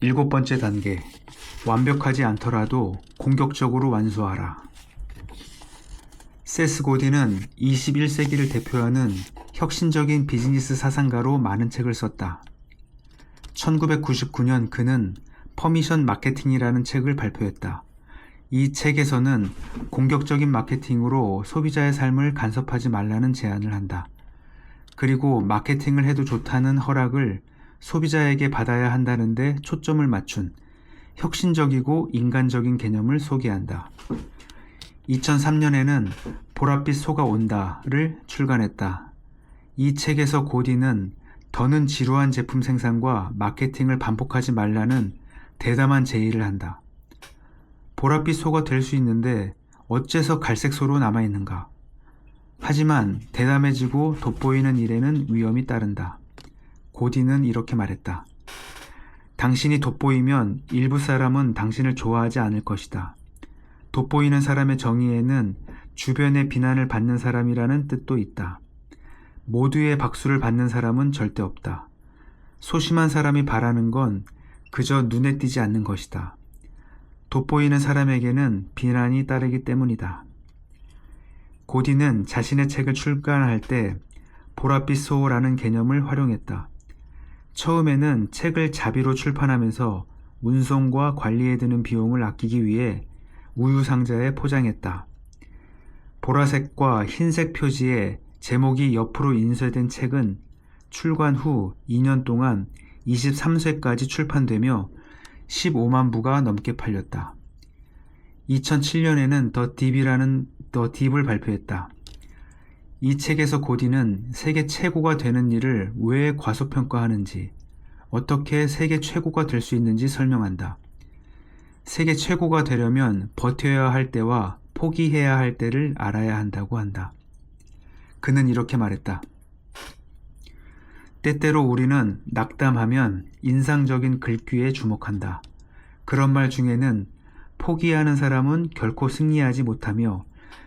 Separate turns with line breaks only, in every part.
7번째 단계, 완벽하지 않더라도 공격적으로 완수하라. 세스 고딘은 21세기를 대표하는 혁신적인 비즈니스 사상가로 많은 책을 썼다. 1999년 그는 퍼미션 마케팅이라는 책을 발표했다. 이 책에서는 공격적인 마케팅으로 소비자의 삶을 간섭하지 말라는 제안을 한다. 그리고 마케팅을 해도 좋다는 허락을 소비자에게 받아야 한다는데 초점을 맞춘 혁신적이고 인간적인 개념을 소개한다. 2003년에는 보랏빛 소가 온다를 출간했다. 이 책에서 고딘은 더는 지루한 제품 생산과 마케팅을 반복하지 말라는 대담한 제의를 한다. 보랏빛 소가 될 수 있는데 어째서 갈색 소로 남아있는가? 하지만 대담해지고 돋보이는 일에는 위험이 따른다. 고딘은 이렇게 말했다. 당신이 돋보이면 일부 사람은 당신을 좋아하지 않을 것이다. 돋보이는 사람의 정의에는 주변의 비난을 받는 사람이라는 뜻도 있다. 모두의 박수를 받는 사람은 절대 없다. 소심한 사람이 바라는 건 그저 눈에 띄지 않는 것이다. 돋보이는 사람에게는 비난이 따르기 때문이다. 고딘은 자신의 책을 출간할 때 보랏빛 소라는 개념을 활용했다. 처음에는 책을 자비로 출판하면서 운송과 관리에 드는 비용을 아끼기 위해 우유 상자에 포장했다. 보라색과 흰색 표지에 제목이 옆으로 인쇄된 책은 출간 후 2년 동안 23쇄까지 출판되며 15만 부가 넘게 팔렸다. 2007년에는 더 딥을 발표했다. 이 책에서 고딘은 세계 최고가 되는 일을 왜 과소평가하는지, 어떻게 세계 최고가 될 수 있는지 설명한다. 세계 최고가 되려면 버텨야 할 때와 포기해야 할 때를 알아야 한다고 한다. 그는 이렇게 말했다. 때때로 우리는 낙담하면 인상적인 글귀에 주목한다. 그런 말 중에는 포기하는 사람은 결코 승리하지 못하며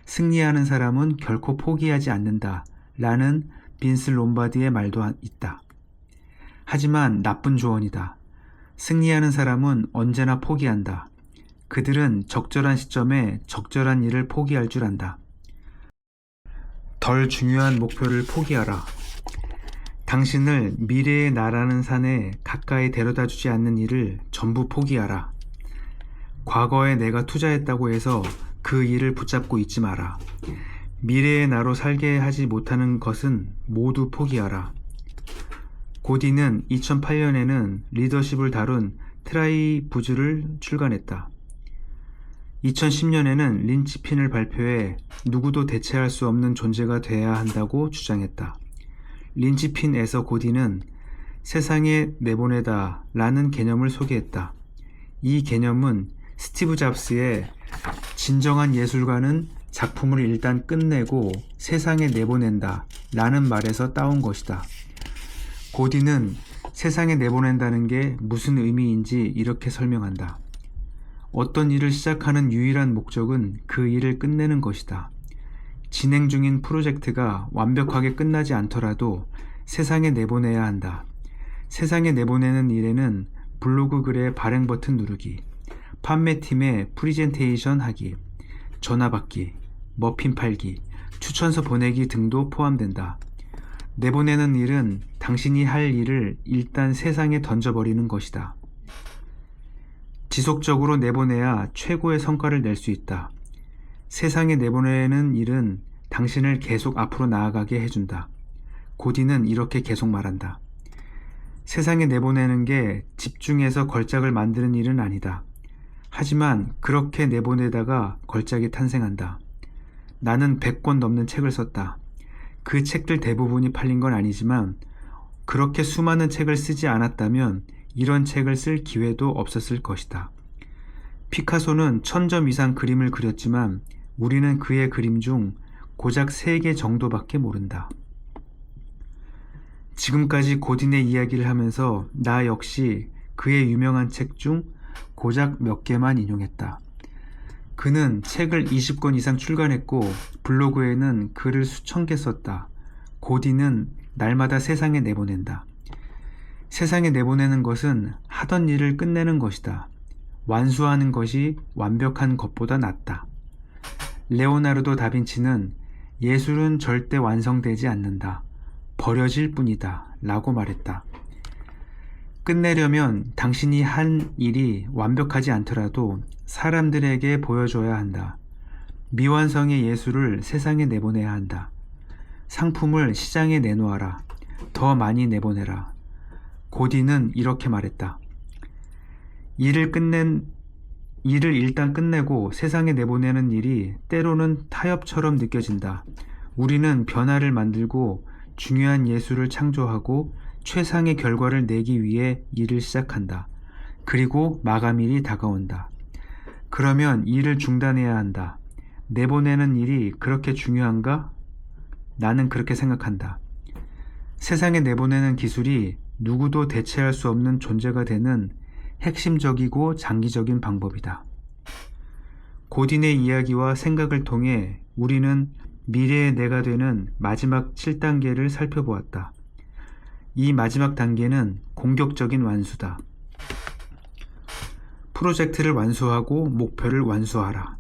승리하는 사람은 결코 포기하지 않는다 라는 빈스 롬바디의 말도 있다. 하지만 나쁜 조언이다. 승리하는 사람은 언제나 포기한다. 그들은 적절한 시점에 적절한 일을 포기할 줄 안다. 덜 중요한 목표를 포기하라. 당신을 미래의 나라는 산에 가까이 데려다 주지 않는 일을 전부 포기하라. 과거에 내가 투자했다고 해서 그 일을 붙잡고 있지 마라. 미래의 나로 살게 하지 못하는 것은 모두 포기하라. 고딘은 2008년에는 리더십을 다룬 트라이부즈를 출간했다. 2010년에는 린치핀을 발표해 누구도 대체할 수 없는 존재가 돼야 한다고 주장했다. 린치핀에서 고딘은 세상에 내보내다 라는 개념을 소개했다. 이 개념은 스티브 잡스의 진정한 예술가는 작품을 일단 끝내고 세상에 내보낸다 라는 말에서 따온 것이다. 고딘은 세상에 내보낸다는 게 무슨 의미인지 이렇게 설명한다. 어떤 일을 시작하는 유일한 목적은 그 일을 끝내는 것이다. 진행 중인 프로젝트가 완벽하게 끝나지 않더라도 세상에 내보내야 한다. 세상에 내보내는 일에는 블로그 글의 발행 버튼 누르기, 판매팀에 프리젠테이션 하기, 전화 받기, 머핀 팔기, 추천서 보내기 등도 포함된다. 내보내는 일은 당신이 할 일을 일단 세상에 던져버리는 것이다. 지속적으로 내보내야 최고의 성과를 낼 수 있다. 세상에 내보내는 일은 당신을 계속 앞으로 나아가게 해준다. 고딘은 이렇게 계속 말한다. 세상에 내보내는 게 집중해서 걸작을 만드는 일은 아니다. 하지만 그렇게 내보내다가 걸작이 탄생한다. 나는 100권 넘는 책을 썼다. 그 책들 대부분이 팔린 건 아니지만 그렇게 수많은 책을 쓰지 않았다면 이런 책을 쓸 기회도 없었을 것이다. 피카소는 1000점 이상 그림을 그렸지만 우리는 그의 그림 중 고작 3개 정도밖에 모른다. 지금까지 고딘의 이야기를 하면서 나 역시 그의 유명한 책 중 고작 몇 개만 인용했다. 그는 책을 20권 이상 출간했고 블로그에는 글을 수천 개 썼다. 고딘은 날마다 세상에 내보낸다. 세상에 내보내는 것은 하던 일을 끝내는 것이다. 완수하는 것이 완벽한 것보다 낫다. 레오나르도 다빈치는 예술은 절대 완성되지 않는다. 버려질 뿐이다. 라고 말했다. 끝내려면 당신이 한 일이 완벽하지 않더라도 사람들에게 보여줘야 한다. 미완성의 예술을 세상에 내보내야 한다. 상품을 시장에 내놓아라. 더 많이 내보내라. 고디는 이렇게 말했다. 일을 일단 끝내고 세상에 내보내는 일이 때로는 타협처럼 느껴진다. 우리는 변화를 만들고 중요한 예술을 창조하고 최상의 결과를 내기 위해 일을 시작한다. 그리고 마감일이 다가온다. 그러면 일을 중단해야 한다. 내보내는 일이 그렇게 중요한가? 나는 그렇게 생각한다. 세상에 내보내는 기술이 누구도 대체할 수 없는 존재가 되는 핵심적이고 장기적인 방법이다. 고딘의 이야기와 생각을 통해 우리는 미래의 내가 되는 마지막 7단계를 살펴보았다. 이 마지막 단계는 공격적인 완수다. 프로젝트를 완수하고 목표를 완수하라.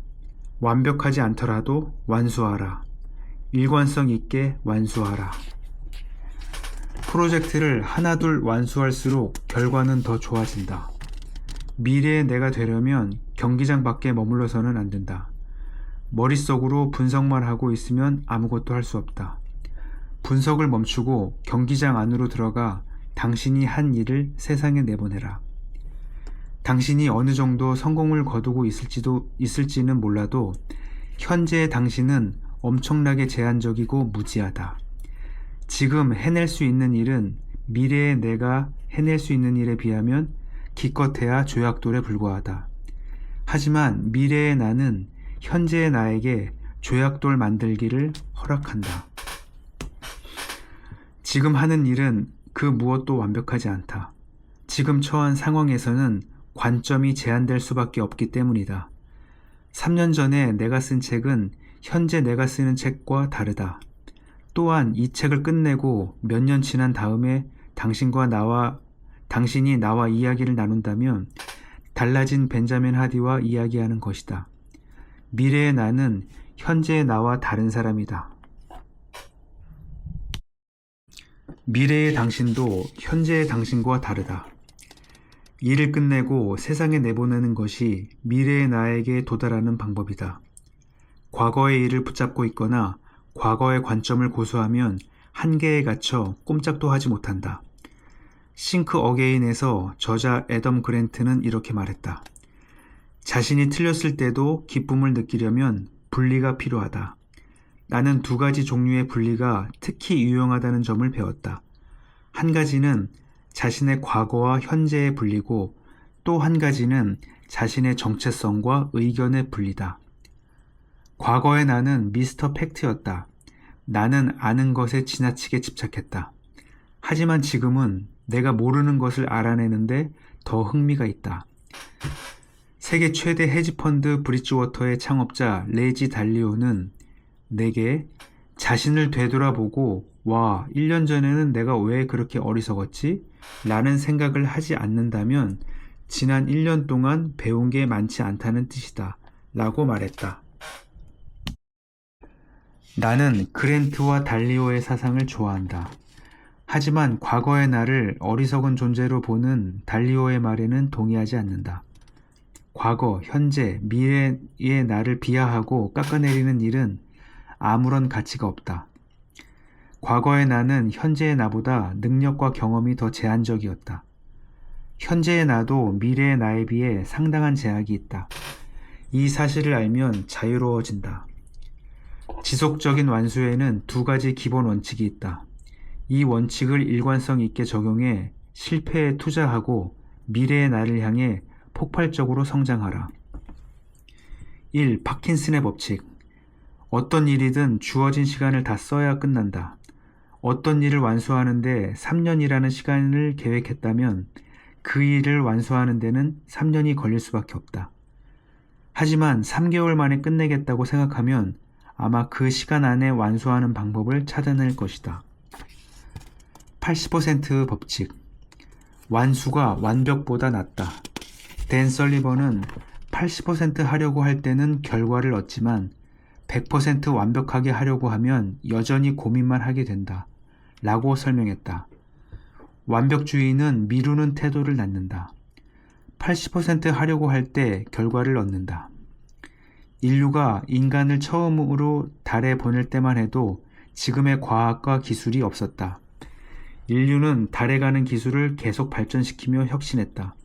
완벽하지 않더라도 완수하라. 일관성 있게 완수하라. 프로젝트를 하나둘 완수할수록 결과는 더 좋아진다. 미래의 내가 되려면 경기장 밖에 머물러서는 안 된다. 머릿속으로 분석만 하고 있으면 아무것도 할 수 없다. 분석을 멈추고 경기장 안으로 들어가 당신이 한 일을 세상에 내보내라. 당신이 어느 정도 성공을 거두고 있을지는 몰라도 현재의 당신은 엄청나게 제한적이고 무지하다. 지금 해낼 수 있는 일은 미래의 내가 해낼 수 있는 일에 비하면 기껏해야 조약돌에 불과하다. 하지만 미래의 나는 현재의 나에게 조약돌 만들기를 허락한다. 지금 하는 일은 그 무엇도 완벽하지 않다. 지금 처한 상황에서는 관점이 제한될 수밖에 없기 때문이다. 3년 전에 내가 쓴 책은 현재 내가 쓰는 책과 다르다. 또한 이 책을 끝내고 몇 년 지난 다음에 당신이 나와 이야기를 나눈다면 달라진 벤자민 하디와 이야기하는 것이다. 미래의 나는 현재의 나와 다른 사람이다. 미래의 당신도 현재의 당신과 다르다. 일을 끝내고 세상에 내보내는 것이 미래의 나에게 도달하는 방법이다. 과거의 일을 붙잡고 있거나 과거의 관점을 고수하면 한계에 갇혀 꼼짝도 하지 못한다. 싱크 어게인에서 저자 애덤 그랜트는 이렇게 말했다. 자신이 틀렸을 때도 기쁨을 느끼려면 분리가 필요하다. 나는 두 가지 종류의 분리가 특히 유용하다는 점을 배웠다. 한 가지는 자신의 과거와 현재의 분리고 또 한 가지는 자신의 정체성과 의견의 분리다. 과거의 나는 미스터 팩트였다. 나는 아는 것에 지나치게 집착했다. 하지만 지금은 내가 모르는 것을 알아내는데 더 흥미가 있다. 세계 최대 헤지펀드 브리지워터의 창업자 레이지 달리오는 내게 자신을 되돌아보고 와, 1년 전에는 내가 왜 그렇게 어리석었지? 라는 생각을 하지 않는다면 지난 1년 동안 배운 게 많지 않다는 뜻이다. 라고 말했다. 나는 그랜트와 달리오의 사상을 좋아한다. 하지만 과거의 나를 어리석은 존재로 보는 달리오의 말에는 동의하지 않는다. 과거, 현재, 미래의 나를 비하하고 깎아내리는 일은 아무런 가치가 없다. 과거의 나는 현재의 나보다 능력과 경험이 더 제한적이었다. 현재의 나도 미래의 나에 비해 상당한 제약이 있다. 이 사실을 알면 자유로워진다. 지속적인 완수에는 두 가지 기본 원칙이 있다. 이 원칙을 일관성 있게 적용해 실패에 투자하고 미래의 나를 향해 폭발적으로 성장하라. 1. 파킨슨의 법칙. 어떤 일이든 주어진 시간을 다 써야 끝난다. 어떤 일을 완수하는데 3년이라는 시간을 계획했다면 그 일을 완수하는 데는 3년이 걸릴 수밖에 없다. 하지만 3개월 만에 끝내겠다고 생각하면 아마 그 시간 안에 완수하는 방법을 찾아낼 것이다. 80% 법칙. 완수가 완벽보다 낫다. 댄 설리번은 80% 하려고 할 때는 결과를 얻지만 100% 완벽하게 하려고 하면 여전히 고민만 하게 된다. 라고 설명했다. 완벽주의는 미루는 태도를 낳는다. 80% 하려고 할 때 결과를 얻는다. 인류가 인간을 처음으로 달에 보낼 때만 해도 지금의 과학과 기술이 없었다. 인류는 달에 가는 기술을 계속 발전시키며 혁신했다.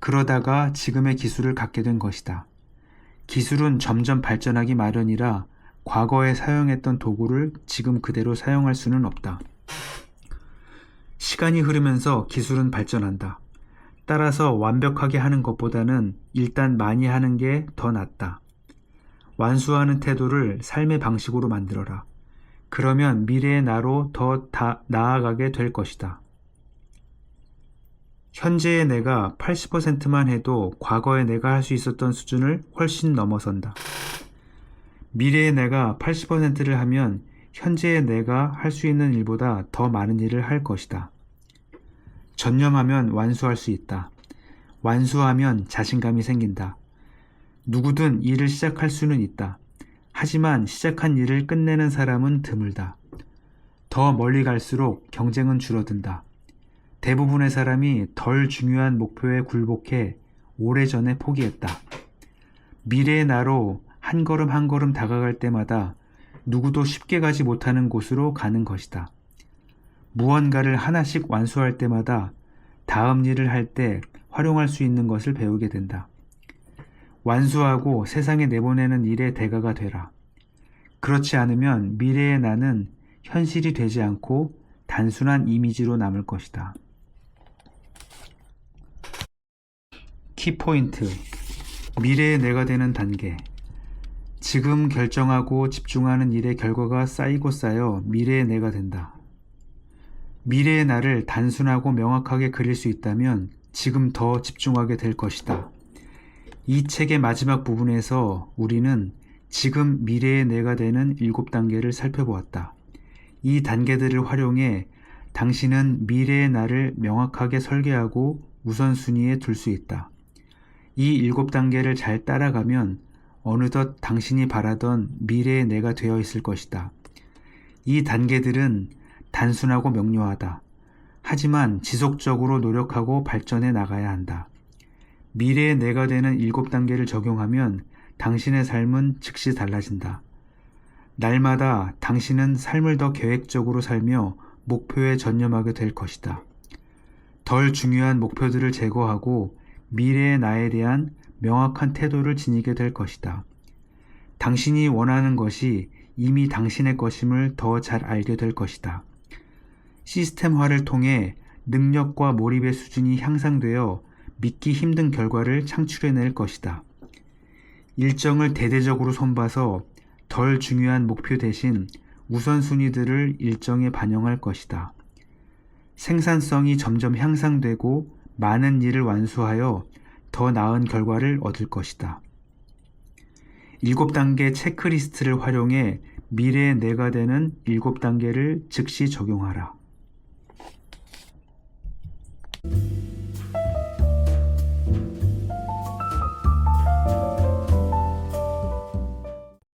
그러다가 지금의 기술을 갖게 된 것이다. 기술은 점점 발전하기 마련이라 과거에 사용했던 도구를 지금 그대로 사용할 수는 없다. 시간이 흐르면서 기술은 발전한다. 따라서 완벽하게 하는 것보다는 일단 많이 하는 게 더 낫다. 완수하는 태도를 삶의 방식으로 만들어라. 그러면 미래의 나로 더 나아가게 될 것이다. 현재의 내가 80%만 해도 과거의 내가 할 수 있었던 수준을 훨씬 넘어선다. 미래의 내가 80%를 하면 현재의 내가 할 수 있는 일보다 더 많은 일을 할 것이다. 전념하면 완수할 수 있다. 완수하면 자신감이 생긴다. 누구든 일을 시작할 수는 있다. 하지만 시작한 일을 끝내는 사람은 드물다. 더 멀리 갈수록 경쟁은 줄어든다. 대부분의 사람이 덜 중요한 목표에 굴복해 오래전에 포기했다. 미래의 나로 한 걸음 한 걸음 다가갈 때마다 누구도 쉽게 가지 못하는 곳으로 가는 것이다. 무언가를 하나씩 완수할 때마다 다음 일을 할 때 활용할 수 있는 것을 배우게 된다. 완수하고 세상에 내보내는 일의 대가가 되라. 그렇지 않으면 미래의 나는 현실이 되지 않고 단순한 이미지로 남을 것이다. 키포인트. 미래의 내가 되는 단계. 지금 결정하고 집중하는 일의 결과가 쌓이고 쌓여 미래의 내가 된다. 미래의 나를 단순하고 명확하게 그릴 수 있다면 지금 더 집중하게 될 것이다. 이 책의 마지막 부분에서 우리는 지금 미래의 내가 되는 7단계를 살펴보았다. 이 단계들을 활용해 당신은 미래의 나를 명확하게 설계하고 우선순위에 둘 수 있다. 이 7단계를 잘 따라가면 어느덧 당신이 바라던 미래의 내가 되어 있을 것이다. 이 단계들은 단순하고 명료하다. 하지만 지속적으로 노력하고 발전해 나가야 한다. 미래의 내가 되는 7단계를 적용하면 당신의 삶은 즉시 달라진다. 날마다 당신은 삶을 더 계획적으로 살며 목표에 전념하게 될 것이다. 덜 중요한 목표들을 제거하고 미래의 나에 대한 명확한 태도를 지니게 될 것이다. 당신이 원하는 것이 이미 당신의 것임을 더 잘 알게 될 것이다. 시스템화를 통해 능력과 몰입의 수준이 향상되어 믿기 힘든 결과를 창출해낼 것이다. 일정을 대대적으로 손봐서 덜 중요한 목표 대신 우선순위들을 일정에 반영할 것이다. 생산성이 점점 향상되고 많은 일을 완수하여 더 나은 결과를 얻을 것이다. 7단계 체크리스트를 활용해 미래의 내가 되는 7단계를 즉시 적용하라.